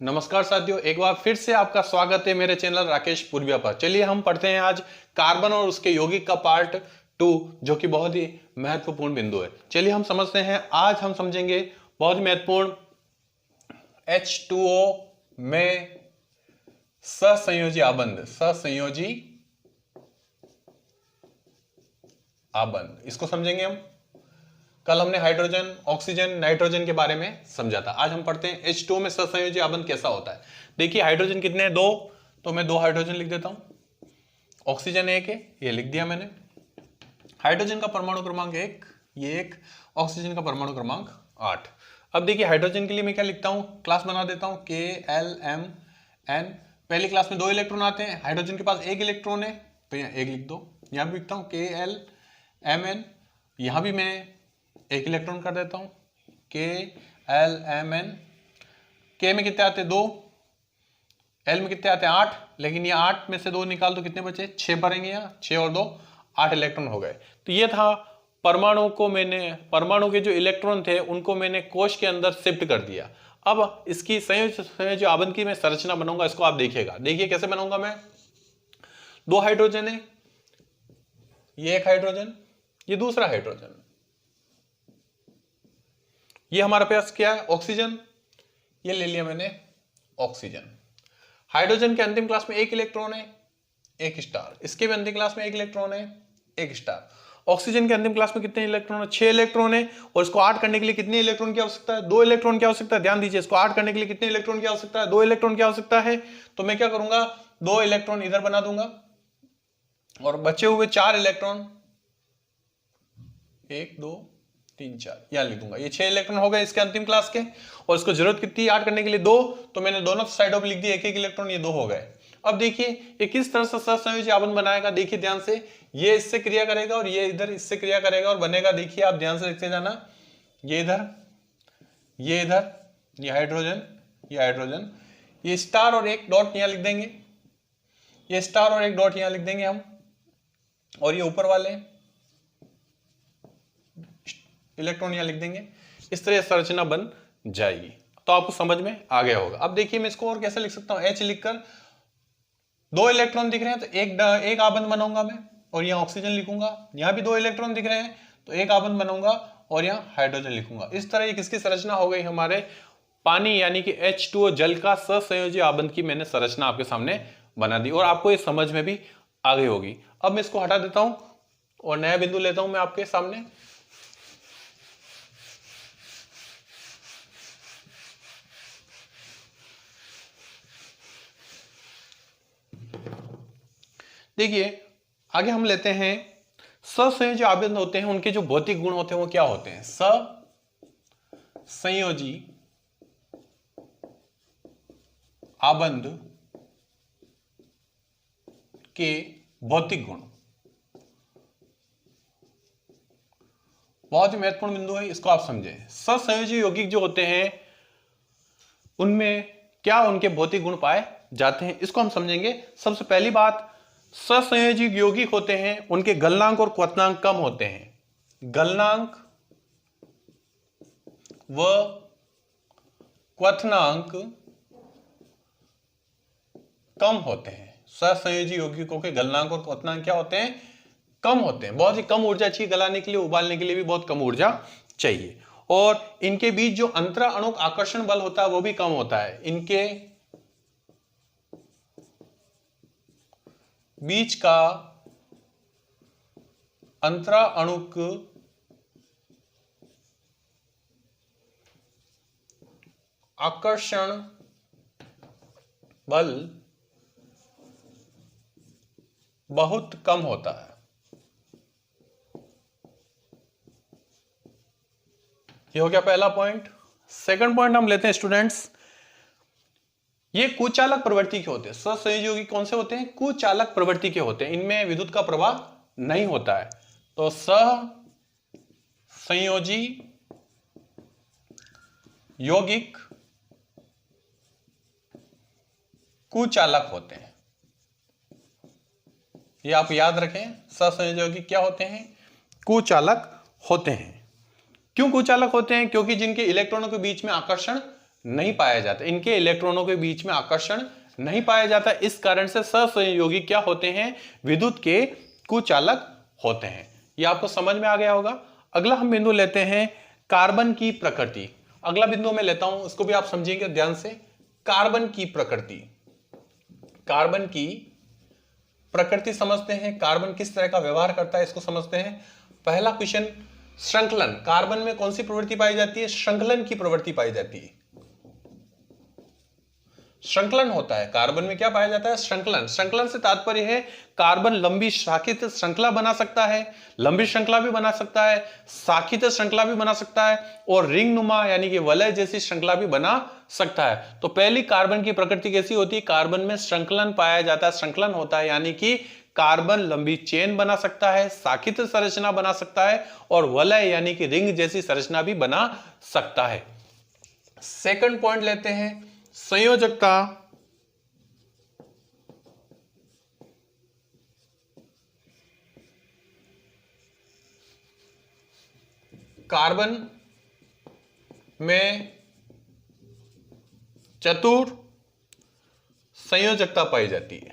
नमस्कार साथियों, एक बार फिर से आपका स्वागत है मेरे चैनल राकेश पूर्विया पर। चलिए हम पढ़ते हैं आज कार्बन और उसके यौगिक का पार्ट 2, जो कि बहुत ही महत्वपूर्ण बिंदु है। चलिए हम समझते हैं। आज हम समझेंगे बहुत ही महत्वपूर्ण H2O में सहसंयोजी आबंध, इसको समझेंगे हम। कल हमने हाइड्रोजन, ऑक्सीजन, नाइट्रोजन के बारे में समझा था। आज हम पढ़ते हैं H2O में सहसंयोजी आबंध कैसा होता है। देखिए हाइड्रोजन कितने हैं? 2, तो मैं 2 हाइड्रोजन लिख देता हूं। ऑक्सीजन 1 है, ये लिख दिया मैंने। हाइड्रोजन का परमाणु क्रमांक 1, ये 1। ऑक्सीजन का परमाणु क्रमांक 8। अब देखिए हाइड्रोजन के लिए मैं क्या लिखता हूं, क्लास बना देता हूं KLMN। पहली क्लास में 2 इलेक्ट्रॉन आते हैं, हाइड्रोजन के पास 1 इलेक्ट्रॉन है, तो यहाँ 1 लिख दो। यहां भी लिखता हूं KLMN, यहां भी मैं 1 इलेक्ट्रॉन कर देता हूं KLMN। K में कितने आते हैं? 2। L में कितने आते हैं? 8। लेकिन ये 8 में से 2 निकाल तो कितने बचे? 6 भरेंगे यहाँ। 6 और 2 8 इलेक्ट्रॉन हो गए। तो ये था परमाणु के जो इलेक्ट्रॉन थे उनको मैंने कोश के अंदर शिफ्ट कर दिया। अब इसकी संयोजी आबंध की मैं संरचना बनाऊंगा, इसको आप देखिएगा। देखिए कैसे बनाऊंगा मैं। 2 हाइड्रोजन है, ये 1 हाइड्रोजन, ये दूसरा हाइड्रोजन। ये हमारे पास क्या है? ऑक्सीजन। ये ले लिया मैंने ऑक्सीजन। हाइड्रोजन के अंतिम क्लास में 1 इलेक्ट्रॉन है, 1 स्टार। इसके भी अंतिम क्लास में 1 इलेक्ट्रॉन है, 1 स्टार। ऑक्सीजन के अंतिम क्लास में कितने इलेक्ट्रॉन है? 6 इलेक्ट्रॉन है। और इसको 8 करने के लिए कितने इलेक्ट्रॉन की आवश्यकता है? 2 इलेक्ट्रॉन की आवश्यकता है। ध्यान दीजिए, इसको 8 करने के लिए कितने इलेक्ट्रॉन की आवश्यकता है? 2 इलेक्ट्रॉन की आवश्यकता है। तो मैं क्या करूंगा, 2 इलेक्ट्रॉन इधर बना दूंगा और बचे हुए 4 इलेक्ट्रॉन 1 2 3 4 यहां लिख दूंगा। ये 6 इलेक्ट्रॉन हो गए इसके अंतिम क्लास के। और इसको जरूरत कितनी 8 करने के लिए? 2। तो मैंने दोनों साइडों पे लिख दिया 1 1 इलेक्ट्रॉन, ये 2 हो गए। अब देखिए ये किस तरह से सहसंयोजी आबंध बनाएगा। देखिए ध्यान से, ये इससे क्रिया करेगा और ये इधर इससे क्रिया करेगा और बनेगा। देखिए आप ध्यान से देखते जाना, ये इधर, ये इधर, ये हाइड्रोजन, ये हाइड्रोजन, ये स्टार और 1 डॉट यहां लिख देंगे। ये स्टार और 1 डॉट यहां लिख देंगे हम। और ये ऊपर वाले इलेक्ट्रॉन यहां लिख देंगे। इस तरह संरचना बन जाएगी। तो आपको समझ में आ गया होगा। अब देखिए मैं इसको और कैसे लिख सकता हूं। H लिखकर 2 इलेक्ट्रॉन दिख रहे हैं तो एक आबंध बनाऊंगा मैं, और यहां ऑक्सीजन लिखूंगा। यहां भी 2 इलेक्ट्रॉन दिख रहे हैं तो एक आबंध बनाऊंगा और यहां हाइड्रोजन लिखूंगा। इस तरह ये किसकी संरचना हो गई? हमारे पानी यानी कि H2O जल का सहसंयोजी आबंध की मैंने संरचना आपके सामने बना दी और आपको ये समझ में भी आ गई होगी। अब मैं इसको हटा देता हूं और नया बिंदु लेता हूं मैं आपके सामने। देखिए आगे हम लेते हैं सहसंयोजी आबंध होते हैं, उनके जो भौतिक गुण होते हैं वो क्या होते हैं? सहसंयोजी आबंध के भौतिक गुण बहुत ही महत्वपूर्ण बिंदु है, इसको आप समझें। सहसंयोजी यौगिक जो होते हैं उनमें क्या उनके भौतिक गुण पाए जाते हैं, इसको हम समझेंगे। सबसे पहली बात, सहसंयोजी यौगिक होते हैं उनके गलनांक और क्वथनांक कम होते हैं। गलनांक व क्वथनांक कम होते हैं। सहसंयोजी यौगिकों के गलनांक और क्वथनांक क्या होते हैं? कम होते हैं। बहुत ही कम ऊर्जा चाहिए गलाने के लिए, उबालने के लिए भी बहुत कम ऊर्जा चाहिए। और इनके बीच जो अंतरा अणुक आकर्षण बल होता है वो भी कम होता है। इनके बीच का अंतरा अणुक आकर्षण बल बहुत कम होता है। ये हो गया पहला पॉइंट। सेकंड पॉइंट हम लेते हैं स्टूडेंट्स, ये कुचालक प्रवृत्ति के होते हैं। सहसंयोजी यौगिक कौन से होते हैं? कुचालक प्रवृत्ति के होते हैं। इनमें विद्युत का प्रवाह नहीं होता है। तो सहसंयोजी यौगिक कुचालक होते हैं। ये आप याद रखें, सहसंयोजी यौगिक क्या होते हैं? कुचालक होते हैं। क्यों कुचालक होते हैं? क्योंकि जिनके इलेक्ट्रॉनों के बीच में आकर्षण नहीं पाया जाता, इनके इलेक्ट्रॉनों के बीच में आकर्षण नहीं पाया जाता। इस कारण से सहसंयोगी क्या होते हैं, विद्युत के कुचालक होते हैं। यह आपको समझ में आ गया होगा। अगला हम बिंदु लेते हैं कार्बन की प्रकृति। अगला बिंदु मैं लेता हूं, इसको भी आप समझिएगा ध्यान से। कार्बन की प्रकृति, कार्बन की प्रकृति समझते हैं, कार्बन किस तरह का व्यवहार करता है इसको समझते हैं। पहला क्वेश्चन, श्रृंखलन। कार्बन में कौन सी प्रवृत्ति पाई जाती है, श्रृंखलन की प्रवृत्ति पाई जाती है। श्रृंखलन होता है कार्बन में, क्या पाया जाता है, श्रृंखलन। श्रृंखलन से तात्पर्य है कार्बन लंबी शाखित श्रृंखला बना सकता है, लंबी श्रृंखला भी बना सकता है, शाखित श्रृंखला भी बना सकता है, और रिंग नुमा यानी कि वलय जैसी श्रृंखला भी बना सकता है। तो पहली कार्बन की प्रकृति कैसी होती है, कार्बन में श्रृंखलन पाया जाता है, श्रृंखलन होता है, यानी कि कार्बन लंबी चेन बना सकता है, शाखित संरचना बना सकता है, और वलय यानी कि रिंग जैसी संरचना भी बना सकता है। सेकंड पॉइंट लेते हैं, संयोजकता। कार्बन में चतुर संयोजकता पाई जाती है।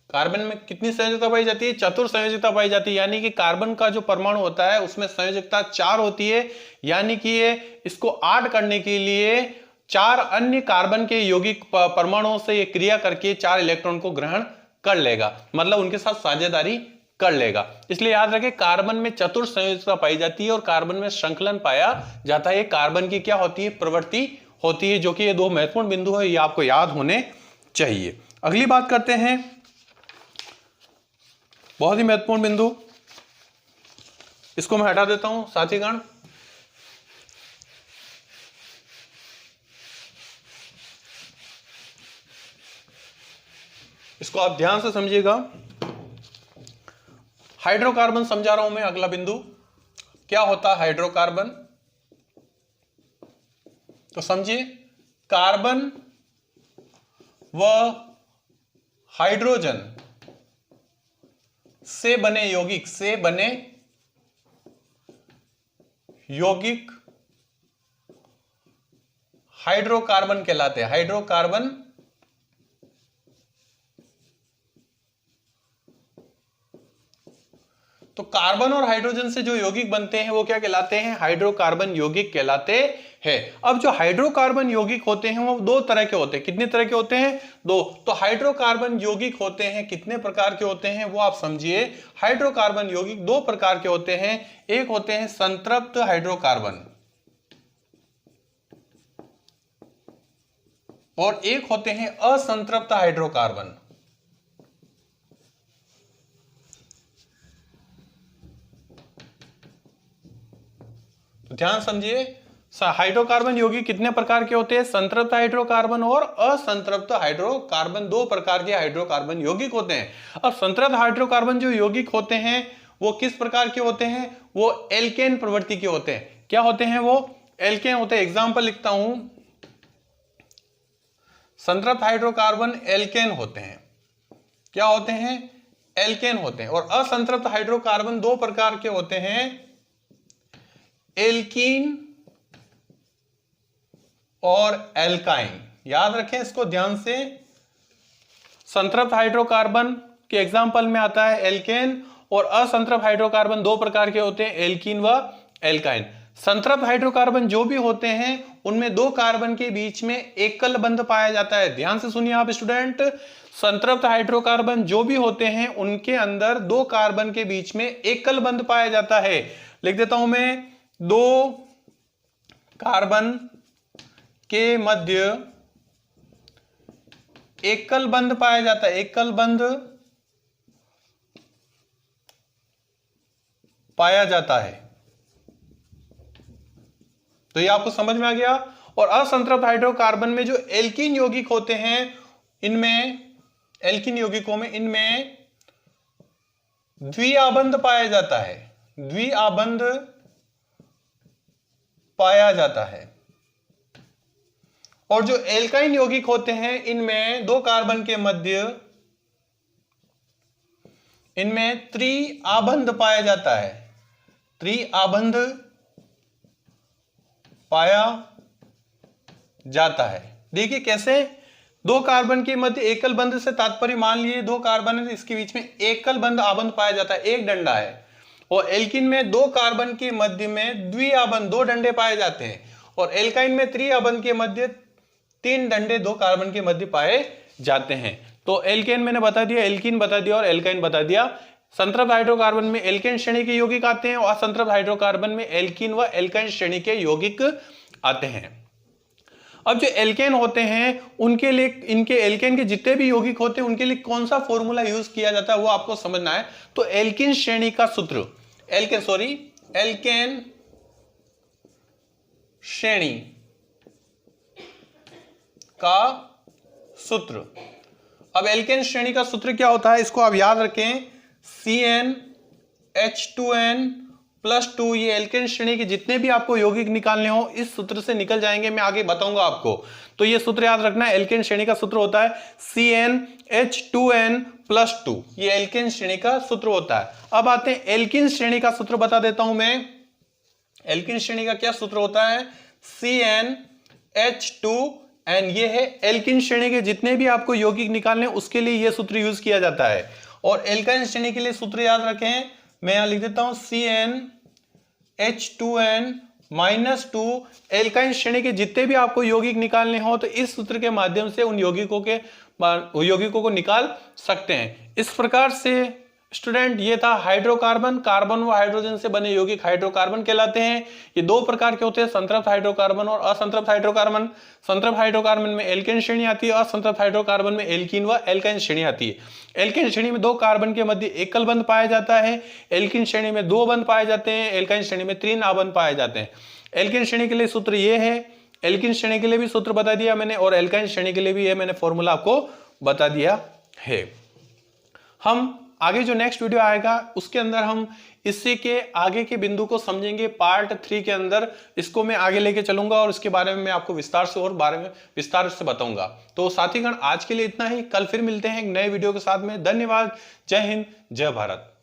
कार्बन में कितनी संयोजकता पाई जाती है, चतुर संयोजकता पाई जाती है, यानी कि कार्बन का जो परमाणु होता है उसमें संयोजकता 4 होती है, यानी कि ये इसको 8 करने के लिए 4 अन्य कार्बन के यौगिक परमाणुओं से ये क्रिया करके 4 इलेक्ट्रॉन को ग्रहण कर लेगा, मतलब उनके साथ साझेदारी कर लेगा। इसलिए याद रखें कार्बन में चतुर संयोजकता पाई जाती है और कार्बन में श्रृंखलन पाया जाता है। कार्बन की क्या होती है, प्रवृत्ति होती है, जो कि ये 2 महत्वपूर्ण बिंदु है, ये आपको याद होने चाहिए। अगली बात करते हैं, बहुत ही महत्वपूर्ण बिंदु, इसको मैं हटा देता हूं साथीगण। इसको आप ध्यान से समझिएगा। हाइड्रोकार्बन समझा रहा हूं मैं। अगला बिंदु क्या होता है हाइड्रोकार्बन, तो समझिए कार्बन व हाइड्रोजन से बने यौगिक, से बने यौगिक हाइड्रोकार्बन कहलाते हैं। हाइड्रोकार्बन तो कार्बन और हाइड्रोजन से जो यौगिक बनते हैं वो क्या कहलाते हैं, हाइड्रोकार्बन यौगिक कहलाते हैं। अब जो हाइड्रोकार्बन यौगिक होते हैं वो 2 तरह के होते हैं। कितने तरह के होते हैं, 2। तो हाइड्रोकार्बन यौगिक होते हैं कितने प्रकार के होते हैं वो आप समझिए। हाइड्रोकार्बन यौगिक 2 प्रकार के होते हैं। एक होते हैं संतृप्त हाइड्रोकार्बन और एक होते हैं असंतृप्त हाइड्रोकार्बन। ध्यान समझिए, हाइड्रोकार्बन यौगिक कितने प्रकार के होते हैं, संतृप्त हाइड्रोकार्बन और असंतृप्त हाइड्रोकार्बन, 2 प्रकार के हाइड्रोकार्बन यौगिक होते हैं। अब संतृप्त हाइड्रोकार्बन जो यौगिक होते हैं वो किस प्रकार के होते हैं, वो एल्केन प्रवृत्ति के होते हैं। क्या होते हैं वो, एल्केन होते हैं। एग्जांपल लिखता हूं, संतृप्त हाइड्रोकार्बन एल्केन होते हैं। क्या होते हैं, एल्केन होते हैं। और असंतृप्त हाइड्रोकार्बन 2 प्रकार के होते हैं, एल्कीन और एल्काइन। याद रखें इसको ध्यान से। संतृप्त हाइड्रोकार्बन के एग्जांपल में आता है एल्केन, और असंतृप्त हाइड्रोकार्बन 2 प्रकार के होते हैं, एल्कीन व एल्काइन। संतृप्त हाइड्रोकार्बन जो भी होते हैं उनमें 2 कार्बन के बीच में एकल बंध पाया जाता है। ध्यान से सुनिए आप स्टूडेंट, संतृप्त हाइड्रोकार्बन जो भी होते हैं उनके अंदर 2 कार्बन के बीच में एकल बंध पाया जाता है। लिख देता हूं मैं, 2 कार्बन के मध्य एकल बंध पाया जाता है, एकल बंध पाया जाता है। तो ये आपको समझ में आ गया। और असंतृप्त हाइड्रोकार्बन में जो एल्कीन यौगिक होते हैं, इनमें एल्कीन यौगिकों में इनमें द्विआबंध पाया जाता है, द्विआबंध पाया जाता है। और जो एल्काइन यौगिक होते हैं इनमें 2 कार्बन के मध्य इनमें त्रिआबंध पाया जाता है, त्रिआबंध पाया जाता है। देखिए कैसे, दो कार्बन के मध्य एकल बंध से तात्पर्य, मान लिए दो कार्बन है, इसके बीच में एकल बंध आबंध पाया जाता है, एक डंडा है। और एल्किन में दो कार्बन के मध्य में द्विआबंध, दो डंडे पाए जाते हैं। और एल्काइन में त्रिआबंध के मध्य तीन डंडे दो कार्बन के मध्य पाए जाते हैं। तो एल्केन मैंने बता दिया, एल्किन बता दिया और एल्काइन बता दिया। संतृप्त हाइड्रोकार्बन में एल्केन श्रेणी के यौगिक आते हैं और असंतृप्त हाइड्रोकार्बन में एल्किन व एल्काइन श्रेणी के यौगिक आते हैं। अब जो एल्केन होते हैं उनके लिए, इनके एल्केन के जितने भी यौगिक होते हैं उनके लिए कौन सा फॉर्मूला यूज किया जाता है वो आपको समझना है। तो एल्किन श्रेणी का सूत्र, एल्केन श्रेणी का सूत्र। अब एल्केन श्रेणी का सूत्र क्या होता है, इसको आप याद रखें, CnH2n+2। ये एल्केन श्रेणी के जितने भी आपको यौगिक निकालने हो इस सूत्र से निकल जाएंगे, मैं आगे बताऊंगा आपको। तो ये सूत्र याद रखना है, एल्केन श्रेणी का सूत्र होता है CnH2n+2। ये एल्केन श्रेणी का सूत्र होता है। अब आते हैं एल्किन श्रेणी का सूत्र, बता देता हूं मैं। एल्किन श्रेणी का क्या सूत्र होता है, CnH2n। ये है एल्किन श्रेणी के जितने भी आपको यौगिक निकालने उसके लिए यह सूत्र यूज किया जाता है। और एल्काइन श्रेणी के लिए सूत्र याद रखें, मैं यहां लिख देता हूं CnH2n-2। एल्काइन श्रेणी के जितने भी आपको यौगिक निकालने हो तो इस सूत्र के माध्यम से उन यौगिकों को निकाल सकते हैं। इस प्रकार से स्टूडेंट ये था हाइड्रोकार्बन, कार्बन व हाइड्रोजन से बने यौगिक हाइड्रोकार्बन कहलाते हैं। ये दो प्रकार के होते हैं, संतृप्त हाइड्रोकार्बन और असंतृप्त हाइड्रोकार्बन। संतृप्त हाइड्रोकार्बन में एल्केन श्रेणी आती है, असंतृप्त हाइड्रोकार्बन में एल्कीन व एल्काइन श्रेणी आती है। एल्केन श्रेणी में दो कार्बन के मध्य एकल बंध पाया जाता है, एल्कीन श्रेणी में दो बंध पाए जाते हैं, एल्काइन श्रेणी में तीन आबंध पाए जाते हैं। एल्केन श्रेणी के लिए सूत्र ये है, एल्कीन श्रेणी के लिए भी सूत्र बता दिया मैंने और एल्काइन श्रेणी के लिए भी ये मैंने फॉर्मूला आपको बता दिया है। हम आगे जो नेक्स्ट वीडियो आएगा उसके अंदर हम इसी के आगे के बिंदु को समझेंगे। पार्ट 3 के अंदर इसको मैं आगे लेके चलूंगा और इसके बारे में मैं आपको विस्तार से बताऊंगा। तो साथीगण आज के लिए इतना ही, कल फिर मिलते हैं एक नए वीडियो के साथ में। धन्यवाद, जय हिंद, जय भारत।